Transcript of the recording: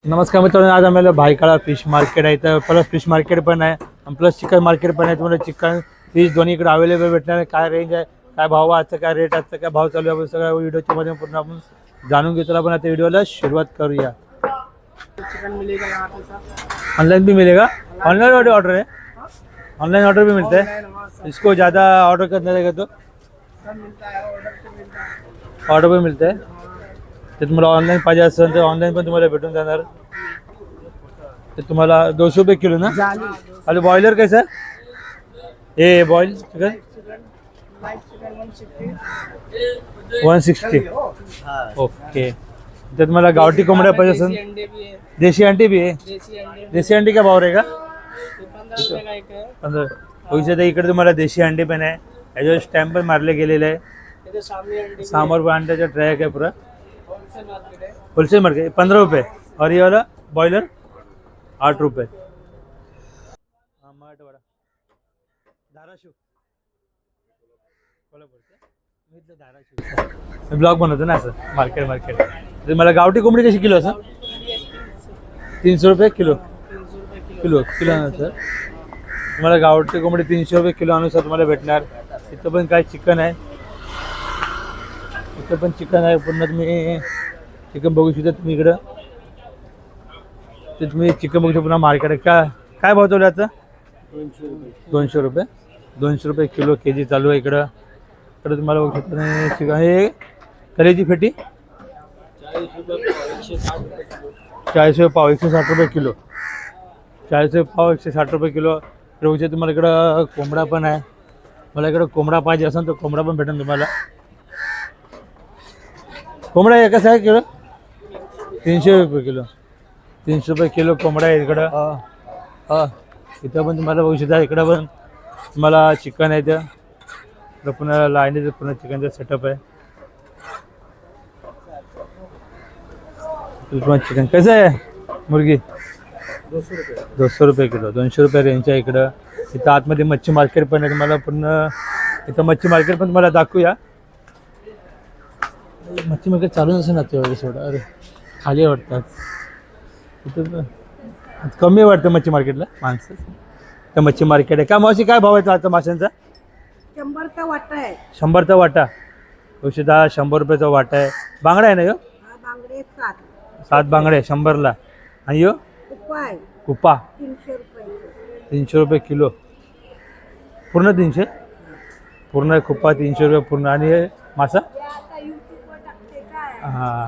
नमस्कार मित्रांनो, आज आम्हाला भायखळा फिश मार्केट आहे. इथं प्लस फिश मार्केट पण आहे आणि प्लस चिकन मार्केट पण आहे. तुम्हाला चिकन फिश दोन्ही इकडे अवेलेबल भेटणार आहे. काय रेंज आहे, काय भाव आजचं, काय रेट आजचं, काय भाव चालू आहे, सगळ्या व्हिडिओच्या मध्ये पूर्ण आपण जाणून घेतो. आपण आता व्हिडिओला सुरुवात करूया. चिकन मिलेगा यहाँ पे सर। ऑनलाइन भी मिलेगा? ऑनलाइन ऑर्डर है, ऑनलाइन ऑर्डर भी मिलता है। इसको ज़्यादा ऑर्डर करना रहेगा तो सब मिलता है, ऑर्डर पे मिलता है। ऑर्डर पण मिळतं आहे. ते तुम्हाला ऑनलाईन पाहिजे असेल तर ऑनलाईन पण तुम्हाला भेटून जाणार. ते तुम्हाला 200 रुपये किलो ना. आणि बॉयलर कैसा हे boil chicken light chicken 160. Okay. ते तुम्हाला गावठी कोंबड्या पाहिजे देसी असेल, अंडे भी है। देशी अंडी भी आहे. देसी अंडे देशी अंडी का भाव रहेगा? ये 15 रुपए का एक है। 15. तर इकडे तुम्हाला देशी अंडी पण आहे. याच्यावर स्टॅम्प पण मारले गेलेले आहे. ये तो सामने अंडे भी समोर पण अंड्याचा ट्रॅक आहे पूरा. होलसेल मार्केट है। होलसेल मार्केट 15 रुपये. और ये वाला बॉयलर 8 रुपये. मराठवाडा धाराशिव धाराशिव मी ब्लॉग बनवतो ना असं मार्केट. तर मला गावठी कोंबडी कशी किलो असं? 300 रुपये किलो. 300 रुपए किलो अनुसार तुम्हाला गावठी कोंबडी 300 रुपये किलो अनुसार तुम्हाला भेटणार. इथं पण काय चिकन आहे, इथं पण चिकन आहे. पुन्हा तुम्ही चिकन बघू शकता. तुम्ही इकडं ते तुम्ही चिकन बघू शकता. पुन्हा मार्केट आहे. काय भाव चालू आहे आता? 200 रुपये. 200 रुपये किलो के जी चालू आहे इकडं. इकडं तुम्हाला बघू शकता चिकन. हे कलेजी फेटी 40 रुपये पाव, 160 रुपये किलो. 40 रुपये पाव, 160 रुपये किलो. रोजचे तुम्हाला इकडं कोंबडा पण आहे. मला इकडं कोंबडा पाहिजे असेल तर कोंबडा पण भेटेल तुम्हाला. कोंबडा आहे कसा आहे किलो? 300 रुपये किलो. 300 रुपये किलो कोंबडा आहे इकडं. इथं पण तुम्हाला बघू शकता. इकडं पण तुम्हाला चिकन आहे. इथं पुन्हा लाईनीचं पुन्हा चिकनचा सेटअप आहे. चिकन कसं आहे? मुर्गी 200 रुपये किलो. 200 रुपये रेंज आहे इकडं. इथं आतमध्ये मच्छी मार्केट पण आहे. तुम्हाला पुन्हा इथं मच्छी मार्केट पण तुम्हाला दाखवूया. मच्छी मार्केट चालू नसेल ना तेवढं सोडा. अरे खाली वाटतात इथं, कमी वाटतं मच्छी मार्केटला माणसं. तर मच्छी मार्केट आहे का मावशी? काय भाव आहे आता माशांचा? 100 का वाटा है। 100चा वाटा. औषधा 100 रुपयाचा वाटा आहे. बांगडा आहे ना यो? हां, बांगड़े 7। 7 बांगडे 100ला. आणि यो कुप्पा है कुप्पा 300 रुपए। 300 रुपये किलो. पूर्ण 300. पूर्ण कुप्पा 300 रुपये पूर्ण. आणि हे मासा आता यूट्यूब वर टाकते काय? हां